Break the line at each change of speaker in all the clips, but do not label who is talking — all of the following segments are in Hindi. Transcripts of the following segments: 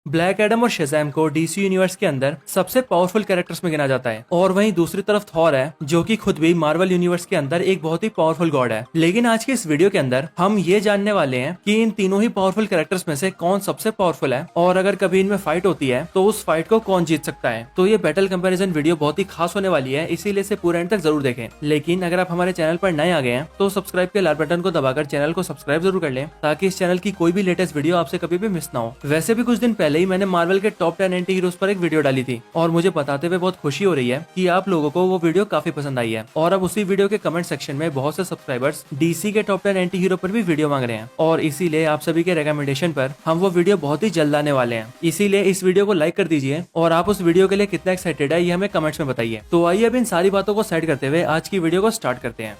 ब्लैक एडम और शेज़ैम को डीसी यूनिवर्स के अंदर सबसे पावरफुल कैरेक्टर्स में गिना जाता है और वहीं दूसरी तरफ थॉर है जो कि खुद भी मार्वल यूनिवर्स के अंदर एक बहुत ही पावरफुल गॉड है। लेकिन आज के इस वीडियो के अंदर हम ये जानने वाले हैं कि इन तीनों ही पावरफुल कैरेक्टर्स में से कौन सबसे पावरफुल है और अगर कभी इनमें फाइट होती है तो उस फाइट को कौन जीत सकता है। तो ये बैटल कंपैरिजन वीडियो बहुत ही खास होने वाली है, इसीलिए इसे पूरे एंड तक जरूर देखें। लेकिन अगर आप हमारे चैनल पर नए आ गए हैं तो सब्सक्राइब के लाल बटन को दबाकर चैनल को सब्सक्राइब जरूर कर लें ताकि इस चैनल की कोई भी लेटेस्ट वीडियो आपसे कभी भी मिस ना हो। वैसे भी कुछ दिन पहले ही मैंने मार्वल के टॉप 10 एंटी हीरोज पर एक वीडियो डाली थी और मुझे बताते हुए बहुत खुशी हो रही है कि आप लोगों को वो वीडियो काफी पसंद आई है और अब उसी वीडियो के कमेंट सेक्शन में बहुत से सब्सक्राइबर्स डीसी के टॉप 10 एंटी हीरो पर भी वीडियो मांग रहे हैं और इसीलिए आप सभी के रिकमेंडेशन पर हम वो वीडियो बहुत ही जल्द आने वाले हैं। इसीलिए इस वीडियो को लाइक कर दीजिए और आप उस वीडियो के लिए कितना एक्साइटेड है ये हमें कमेंट्स में बताइए। तो आइए अब इन सारी बातों को साइड करते हुए आज की वीडियो को स्टार्ट करते हैं।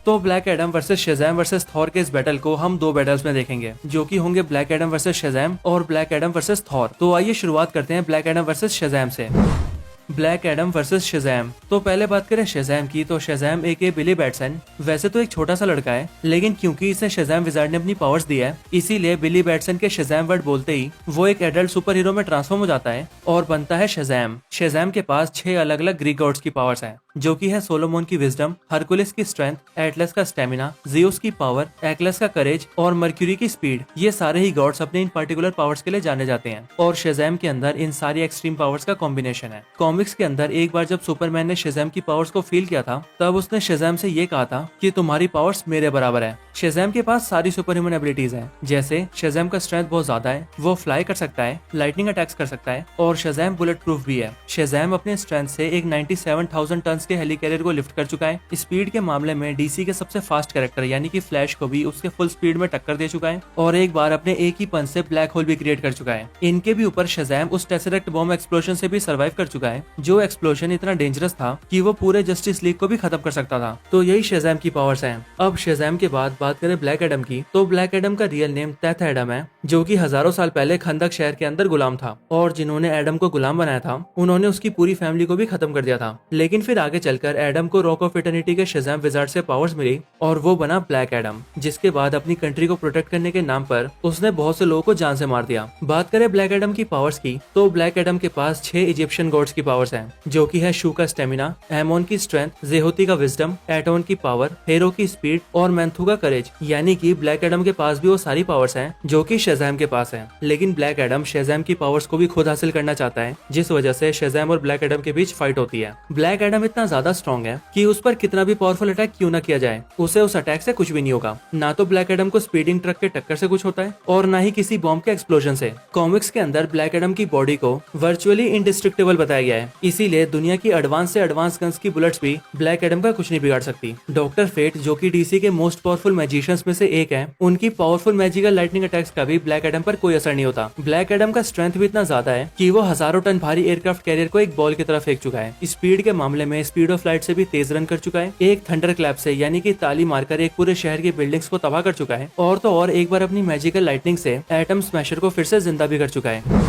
तो Black Adam versus Shazam versus Thor के इस बैटल को हम दो बैटल्स में देखेंगे जो कि होंगे ब्लैक एडम वर्सेस शेज़ैम और ब्लैक एडम वर्सेस थॉर। तो आइए शुरुआत करते हैं ब्लैक एडम वर्सेस शेज़ैम से। Black Adam versus Shazam. तो पहले बात करें शेज़ैम की तो शेज़ैम एक बिली बैटसन वैसे तो एक छोटा सा लड़का है, लेकिन क्योंकि इसे शेज़ैम विजार्ड ने अपनी पावर्स दी है इसीलिए बिली बैटसन के शेज़ैम वर्ड बोलते ही वो एक एडल्ट सुपर हीरो में ट्रांसफॉर्म हो जाता है और बनता है शेज़ैम। शेज़ैम के पास 6 अलग अलग ग्रीक गॉड्स की पावर्स हैं जो कि है सोलोमोन की विजडम, हरकुलिस की स्ट्रेंथ, एटलस का स्टेमिना, ज़ियस की पावर, एक्लस का करेज और मर्क्यूरी की स्पीड। ये सारे ही गॉड्स अपने इन पर्टिकुलर पावर्स के लिए जाने जाते हैं और शेज़ैम के अंदर इन सारी एक्सट्रीम पावर्स का कॉम्बिनेशन है। कॉमिक्स के अंदर एक बार जब सुपरमैन ने शेज़ैम की पावर्स को फील किया था तब उसने शेज़ैम से ये कहा था कि तुम्हारी पावर्स मेरे बराबर है। शेज़ैम के पास सारी सुपर ह्यूमन एबिलिटीज हैं, जैसे शेज़ैम का स्ट्रेंथ बहुत ज्यादा है, वो फ्लाई कर सकता है, लाइटनिंग अटैक्स कर सकता है और शेज़ैम बुलेट प्रूफ भी है। शेज़ैम अपने स्ट्रेंथ से एक 97,000 टन के हेलीकैरियर को लिफ्ट कर चुका है। स्पीड के मामले में डीसी के सबसे फास्ट कैरेक्टर यानी कि फ्लैश को भी उसके फुल स्पीड में टक्कर दे चुका है और एक बार अपने एक ही पंच से ब्लैक होल भी क्रिएट कर चुका है। इनके भी ऊपर शेज़ैम उस टेसरेक्ट बॉम्ब एक्सप्लोजन से भी सर्वाइव कर चुका है जो एक्सप्लोजन इतना डेंजरस था कि वो पूरे जस्टिस लीग को भी खत्म कर सकता था। तो यही शेज़ैम की पावर्स हैं। अब शेज़ैम के बाद बात करें ब्लैक एडम की तो ब्लैक एडम का रियल नेम टेथ एडम है जो कि हजारों साल पहले खंदक शहर के अंदर गुलाम था और जिन्होंने एडम को गुलाम बनाया था उन्होंने उसकी पूरी फैमिली को भी खत्म कर दिया था। लेकिन फिर आगे चलकर एडम को रॉक ऑफ इटर्निटी के शेज़ैम विजार्ड से पावर्स मिली और वो बना ब्लैक एडम, जिसके बाद अपनी कंट्री को प्रोटेक्ट करने के नाम पर उसने बहुत से लोगों को जान से मार दिया। बात करें ब्लैक एडम की पावर्स की तो ब्लैक एडम के पास 6 इजिप्शियन गॉड्स की पावर्स हैं जो कि है शू का स्टेमिना, एमोन की स्ट्रेंथ, जेहोती का विजडम, एटोन की पावर, हेरो की स्पीड और मैंथू का करेज। यानी कि ब्लैक एडम के पास भी वो सारी पावर्स हैं जो कि शेज़ैम के पास हैं। लेकिन ब्लैक एडम शेज़ैम की पावर्स को भी खुद हासिल करना चाहता है जिस वजह से शेज़ैम और ब्लैक एडम के बीच फाइट होती है। ब्लैक एडम इतना ज्यादा स्ट्रॉन्ग है कि उस पर कितना भी पावरफुल अटैक क्यों ना किया जाए उसे उस अटैक से कुछ भी नहीं होगा। ना तो ब्लैक एडम को स्पीडिंग ट्रक के टक्कर से कुछ होता है और ना ही किसी बॉम्ब के एक्सप्लोजन से। कॉमिक्स के अंदर ब्लैक एडम की बॉडी को वर्चुअली इंडिस्ट्रक्टेबल बताया गया है, इसीलिए दुनिया की एडवांस से एडवांस गन्स की बुलेट्स भी ब्लैक एडम का कुछ नहीं बिगाड़ सकती। डॉक्टर फेट जो कि डीसी के मोस्ट पावरफुल मैजिशियंस में से एक है, उनकी पावरफुल मैजिकल लाइटनिंग अटैक्स का भी ब्लैक एडम पर कोई असर नहीं होता। ब्लैक एडम का स्ट्रेंथ भी इतना ज्यादा है कि वो हजारों टन भारी एयरक्राफ्ट कैरियर को एक बॉल की तरफ फेंक चुका है। स्पीड के मामले में स्पीड ऑफ लाइट से भी तेज रन कर चुका है, एक थंडर क्लैप से यानी कि ताली मारकर एक पूरे शहर की बिल्डिंग्स को तबाह कर चुका है और तो और एक बार अपनी मैजिकल लाइटनिंग से एटम स्मैशर को फिर से जिंदा भी कर चुका है।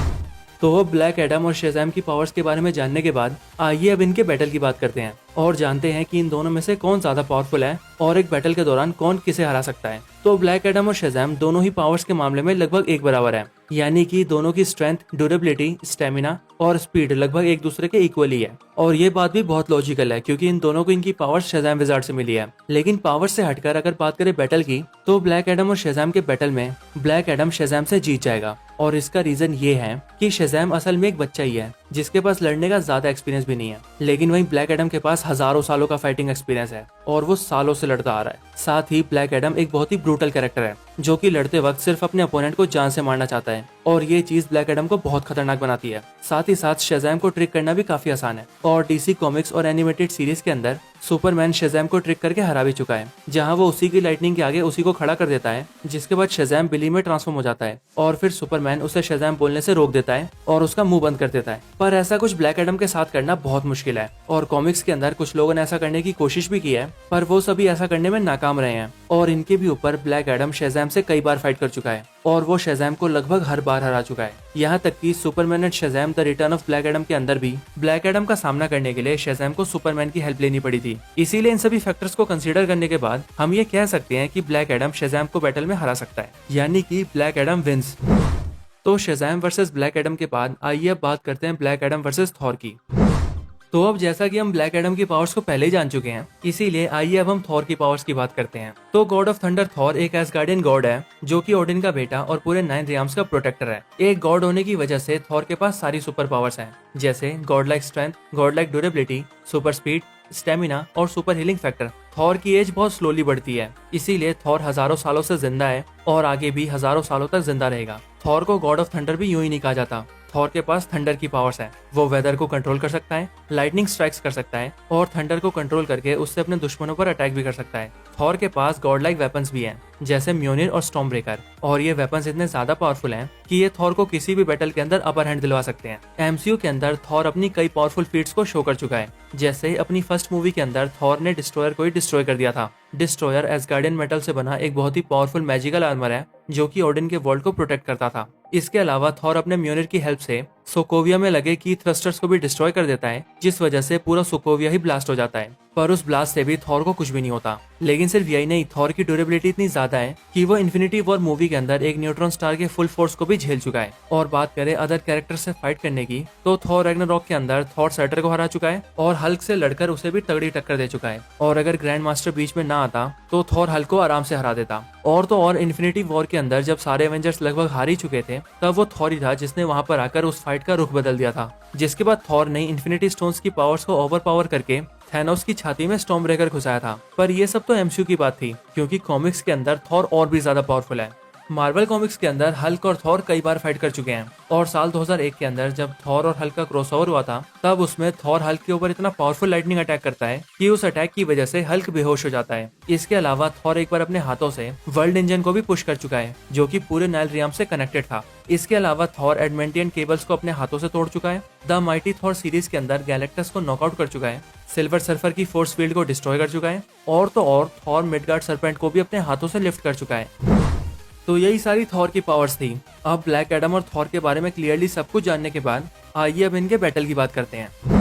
तो ब्लैक एडम और शेज़ैम की पावर्स के बारे में जानने के बाद आइए अब इनके बैटल की बात करते हैं और जानते हैं कि इन दोनों में से कौन ज्यादा पावरफुल है और एक बैटल के दौरान कौन किसे हरा सकता है। तो ब्लैक एडम और शेज़ैम दोनों ही पावर्स के मामले में लगभग एक बराबर है, यानी कि दोनों की स्ट्रेंथ, ड्यूरेबिलिटी, स्टेमिना और स्पीड लगभग एक दूसरे के इक्वली है। और ये बात भी बहुत लॉजिकल है क्योंकि इन दोनों को इनकी पावर्स शेज़ैम विजार्ड से मिली है। लेकिन पावर्स से हटकर अगर बात करें बैटल की तो ब्लैक एडम और शेज़ैम के बैटल में ब्लैक एडम शेज़ैम से जीत जाएगा और इसका रीजन ये है कि शेज़ैम असल में एक बच्चा ही है जिसके पास लड़ने का ज्यादा एक्सपीरियंस भी नहीं है, लेकिन वहीं ब्लैक एडम के पास हजारों सालों का फाइटिंग एक्सपीरियंस है और वो सालों से लड़ता आ रहा है। साथ ही ब्लैक एडम एक बहुत ही ब्रूटल कैरेक्टर है जो कि लड़ते वक्त सिर्फ अपने अपोनेंट को जान से मारना चाहता है और ये चीज ब्लैक एडम को बहुत खतरनाक बनाती है। साथ ही साथ शेज़ैम को ट्रिक करना भी काफी आसान है और डीसी कॉमिक्स और एनिमेटेड सीरीज के अंदर सुपरमैन शेज़ैम को ट्रिक करके हरा भी चुका है, जहां वो उसी की लाइटनिंग के आगे उसी को खड़ा कर देता है, जिसके बाद शेज़ैम बिली में ट्रांसफॉर्म हो जाता है और फिर सुपरमैन उसे शेज़ैम बोलने से रोक देता है और उसका मुंह बंद कर देता है। पर पर ऐसा कुछ ब्लैक एडम के साथ करना बहुत मुश्किल है और कॉमिक्स के अंदर कुछ लोगों ने ऐसा करने की कोशिश भी की है, पर वो सभी ऐसा करने में नाकाम रहे हैं और इनके भी ऊपर ब्लैक एडम शेज़ैम से कई बार फाइट कर चुका है और वो शेज़ैम को लगभग हर बार हरा चुका है। यहाँ तक कि Superman and Shazam the return of Black Adam के अंदर भी ब्लैक एडम का सामना करने के लिए शेज़ैम को सुपरमैन की हेल्प लेनी पड़ी थी। इसीलिए इन सभी फैक्टर्स को कंसीडर करने के बाद हम ये कह सकते हैं कि ब्लैक एडम शेज़ैम को बैटल में हरा सकता है, यानी कि ब्लैक एडम विंस। तो शेज़ैम वर्सेस ब्लैक एडम के बाद आइए अब बात करते हैं ब्लैक एडम वर्सेस थॉर की। तो अब जैसा कि हम ब्लैक एडम की पावर्स को पहले ही जान चुके हैं, इसीलिए आइए अब हम थॉर की पावर्स की बात करते हैं। तो गॉड ऑफ थंडर थॉर एक एसगार्डियन गॉड है जो कि ओडिन का बेटा और पूरे 9 रियाम्स का प्रोटेक्टर है। एक गॉड होने की वजह से थॉर के पास सारी सुपर पावर्स हैं, जैसे God like strength, God like durability, super speed, stamina और सुपर हीलिंग फैक्टर। थॉर की एज बहुत स्लोली बढ़ती है, इसीलिए थॉर हजारों सालों से जिंदा है और आगे भी हजारों सालों तक जिंदा रहेगा। थॉर को गॉड ऑफ थंडर भी यूं ही नहीं कहा जाता। थॉर के पास थंडर की पावर्स है, वो वेदर को कंट्रोल कर सकता है, लाइटनिंग स्ट्राइक्स कर सकता है और थंडर को कंट्रोल करके उससे अपने दुश्मनों पर अटैक भी कर सकता है। थॉर के पास गॉड लाइक वेपन्स भी हैं, जैसे म्योनिर और स्टॉर्म ब्रेकर, और ये वेपन्स इतने ज्यादा पावरफुल हैं कि ये थॉर को किसी भी बैटल के अंदर अपर हैंड दिलवा सकते हैं। एमसीयू के अंदर थॉर अपनी कई पावरफुल फीट्स को शो कर चुका है, जैसे अपनी फर्स्ट मूवी के अंदर थॉर ने डिस्ट्रॉयर को ही डिस्ट्रॉय कर दिया था। डिस्ट्रॉयर एसगार्डियन मेटल से बना एक बहुत ही पावरफुल मैजिकल आर्मर है जो कि ओडिन के वर्ल्ड को प्रोटेक्ट करता था। इसके अलावा थॉर अपने म्योनिर की हेल्प से सोकोविया में लगे की थ्रस्टर्स को भी डिस्ट्रॉय कर देता है, जिस वजह से पूरा सोकोविया ही ब्लास्ट हो जाता है। पर उस ब्लास्ट से भी थॉर को कुछ भी नहीं होता। लेकिन सिर्फ यही नहीं, थॉर की ड्यूरेबिलिटी इतनी ज्यादा है कि वो इन्फिनिटी वॉर मूवी के अंदर एक न्यूट्रॉन स्टार के फुल फोर्स को भी झेल चुका है। और बात करें अदर कैरेक्टर से फाइट करने की, तो थॉर रैग्नारॉक के अंदर थॉर सैटर को हरा चुका है और हल्क से लड़कर उसे भी तगड़ी टक्कर दे चुका है। और अगर ग्रैंड मास्टर बीच में ना आता तो थॉर हल्क को आराम से हरा देता। और तो और इन्फिनिटी वॉर के अंदर जब सारे एवेंजर्स लगभग हार ही चुके थे, तब वो थॉर ही था जिसने वहां पर आकर उस फाइट का रुख बदल दिया था। जिसके बाद थॉर ने इन्फिनिटी स्टोन्स की पावर्स को ओवर पावर करके थैनोस की छाती में स्टॉर्म ब्रेकर घुसाया था। पर ये सब तो एमसीयू की बात थी, क्योंकि कॉमिक्स के अंदर थॉर और भी ज्यादा पावरफुल है। मार्वल कॉमिक्स के अंदर हल्क और थॉर कई बार फाइट कर चुके हैं और साल 2001 के अंदर जब थॉर और हल्क का क्रॉसओवर हुआ था, तब उसमें थॉर हल्क के ऊपर इतना पावरफुल लाइटनिंग अटैक करता है कि उस अटैक की वजह से हल्क बेहोश हो जाता है। इसके अलावा थॉर एक बार अपने हाथों से वर्ल्ड इंजन को भी पुश कर चुका है, जो कि पूरे नाइल रियाम से कनेक्टेड था। इसके अलावा थॉर एडमेंटियन केबल्स को अपने हाथों से तोड़ चुका है। द माइटी थॉर सीरीज के अंदर गैलेक्टस को नॉकआउट कर चुका है, सिल्वर सर्फर की फोर्स फील्ड को डिस्ट्रॉय कर चुका है और तो और थॉर मिडगार्ड सरपेंट को भी अपने हाथों से लिफ्ट कर चुका है। तो यही सारी थॉर की पावर्स थी। अब ब्लैक एडम और थॉर के बारे में क्लियरली सब कुछ जानने के बाद आइए अब इनके बैटल की बात करते हैं।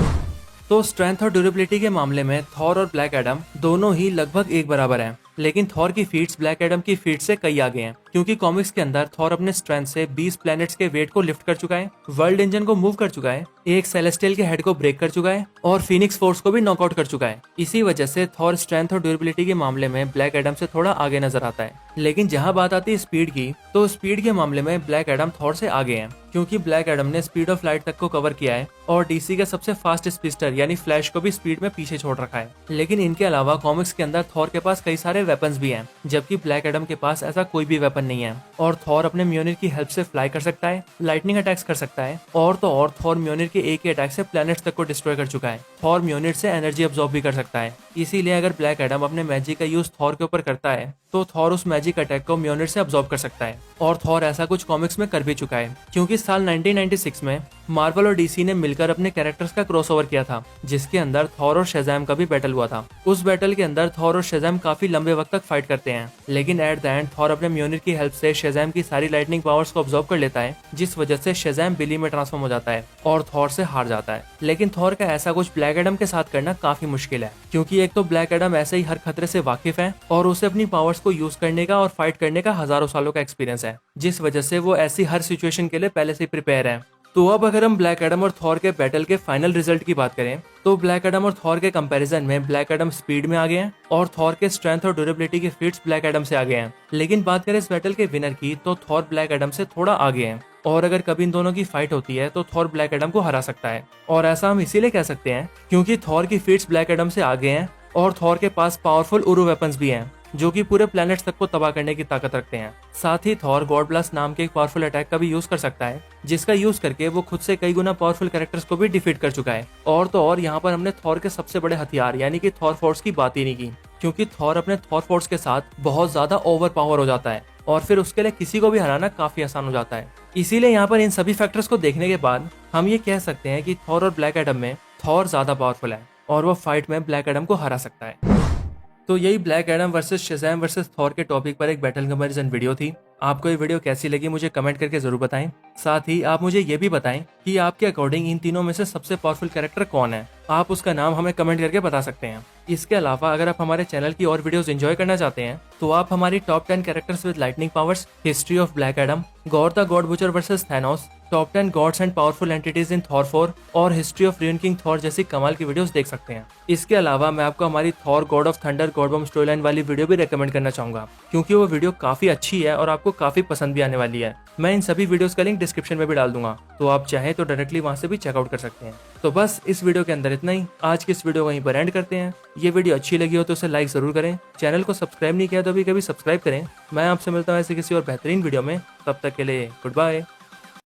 तो स्ट्रेंथ और ड्यूरेबिलिटी के मामले में थॉर और ब्लैक एडम दोनों ही लगभग एक बराबर हैं, लेकिन थॉर की फीट्स ब्लैक एडम की फीट से कई आगे हैं, क्योंकि कॉमिक्स के अंदर थॉर अपने स्ट्रेंथ से 20 प्लैनेट्स के वेट को लिफ्ट कर चुका है, वर्ल्ड इंजन को मूव कर चुका है, एक सेलेस्टियल के हेड को ब्रेक कर चुका है और फिनिक्स फोर्स को भी नॉकआउट कर चुका है। इसी वजह से थॉर स्ट्रेंथ और ड्यूरेबिलिटी के मामले में ब्लैक एडम से थोड़ा आगे नजर आता है। लेकिन जहां बात आती है स्पीड की, तो स्पीड के मामले में ब्लैक एडम थॉर से आगे हैं, क्योंकि ब्लैक एडम ने स्पीड ऑफ लाइट तक को कवर किया है और डीसी के सबसे फास्ट स्पीडस्टर यानी फ्लैश को भी स्पीड में पीछे छोड़ रखा है। लेकिन इनके अलावा कॉमिक्स के अंदर थॉर के पास कई सारे वेपन्स भी हैं, जबकि ब्लैक एडम के पास ऐसा कोई भी वेपन नहीं है। और थॉर अपने म्योनिर की हेल्प से फ्लाई कर सकता है, लाइटनिंग अटैक्स कर सकता है और तो और थॉर म्योनिर के एक ही अटैक से प्लैनेट्स तक को डिस्ट्रॉय कर चुका है। थॉर म्योनिर से एनर्जी अब्सॉर्ब भी कर सकता है। इसीलिए अगर ब्लैक एडम अपने मैजिक का यूज थॉर के ऊपर करता है, तो थॉर उस मैजिक अटैक को म्योनिर से अब्सॉर्ब कर सकता है। और थॉर ऐसा कुछ कॉमिक्स में कर भी चुका है, क्योंकि साल 1996 में मार्वल और डीसी ने मिलकर अपने कैरेक्टर्स का क्रॉसओवर किया था, जिसके अंदर थॉर और शेज़ैम का भी बैटल हुआ था। उस बैटल के अंदर थॉर और शेज़ैम काफी लंबे वक्त तक फाइट करते हैं, लेकिन एट द एंड थॉर अपने म्योनिर की हेल्प से शेज़ैम की सारी लाइटनिंग पावर्स को अब्सॉर्ब कर लेता है, जिस वजह से शेज़ैम बिली में ट्रांसफॉर्म हो जाता है और थॉर से हार जाता है। लेकिन थॉर का ऐसा कुछ ब्लैक एडम के साथ करना काफी मुश्किल है, क्योंकि एक तो ब्लैक एडम ऐसे ही हर खतरे से वाकिफ है और उसे अपनी पावर्स को यूज करने का और फाइट करने का हजारों सालों का एक्सपीरियंस है, जिस वजह से वो ऐसी हर सिचुएशन के लिए पहले से प्रिपेयर है। तो अब अगर हम ब्लैक एडम और थॉर के बैटल के फाइनल रिजल्ट की बात करें, तो ब्लैक एडम और थॉर के कंपैरिजन में ब्लैक एडम स्पीड में आगे हैं और थॉर के स्ट्रेंथ और ड्यूरेबिलिटी के फीट्स ब्लैक एडम से आगे हैं। लेकिन बात करें इस बैटल के विनर की, तो थॉर ब्लैक एडम से थोड़ा आगे हैं और अगर कभी इन दोनों की फाइट होती है तो थॉर ब्लैक एडम को हरा सकता है। और ऐसा हम इसीलिए कह सकते हैं क्योंकि थॉर की फीट्स ब्लैक एडम से आगे हैं और थॉर के पास पावरफुल उरू वेपन्स भी हैं, जो कि पूरे प्लैनेट्स तक को तबाह करने की ताकत रखते हैं। साथ ही थॉर गॉड ब्लास्ट नाम के एक पावरफुल अटैक का भी यूज कर सकता है, जिसका यूज करके वो खुद से कई गुना पावरफुल कैरेक्टर्स को भी डिफीट कर चुका है। और तो और यहाँ पर हमने थॉर के सबसे बड़े हथियार यानी कि थॉर फोर्स की बात ही नहीं की, क्योंकि थॉर अपने थॉर फोर्स के साथ बहुत ज्यादा ओवर पावर हो जाता है और फिर उसके लिए किसी को भी हराना काफी आसान हो जाता है। इसीलिए यहाँ पर इन सभी फैक्टर्स को देखने के बाद हम ये कह सकते हैं कि थॉर और ब्लैक एडम में थॉर ज्यादा पावरफुल है और वो फाइट में ब्लैक एडम को हरा सकता है। तो यही black Adam versus Shazam versus Thor के टॉपिक पर एक बैटल कंपैरिजन वीडियो थी। आपको ये वीडियो कैसी लगी मुझे कमेंट करके जरूर बताएं। साथ ही आप मुझे ये भी बताएं कि आपके अकॉर्डिंग इन तीनों में से सबसे पावरफुल कैरेक्टर कौन है। आप उसका नाम हमें कमेंट करके बता सकते हैं। इसके अलावा अगर आप हमारे चैनल की और वीडियोस एंजॉय करना चाहते हैं तो आप हमारी top 10 characters with lightning powers, history of Black Adam, God the God butcher versus Thanos, top 10 gods and powerful entities in Thor 4 और history of rayon king Thor जैसी कमाल की वीडियोस देख सकते हैं। इसके अलावा मैं आपको हमारी Thor God of thunder God bomb story line वाली वीडियो भी रेकमेंड करना चाहूंगा, क्योंकि वो वीडियो काफी अच्छी है और आपको काफी पसंद भी आने वाली है। मैं इन सभी वीडियोस का लिंक डिस्क्रिप्शन में भी डाल दूंगा, तो आप चाहें तो डायरेक्टली वहां से भी चेकआउट कर सकते हैं। तो बस इस वीडियो के अंदर इतना ही। आज की इस वीडियो को वहीं पर एंड करते हैं। ये वीडियो अच्छी लगी हो तो उसे लाइक जरूर करें। चैनल को सब्सक्राइब नहीं किया तो अभी कभी सब्सक्राइब करें। मैं आपसे मिलता हूँ ऐसे किसी और बेहतरीन वीडियो में। तब तक के लिए गुड बाय।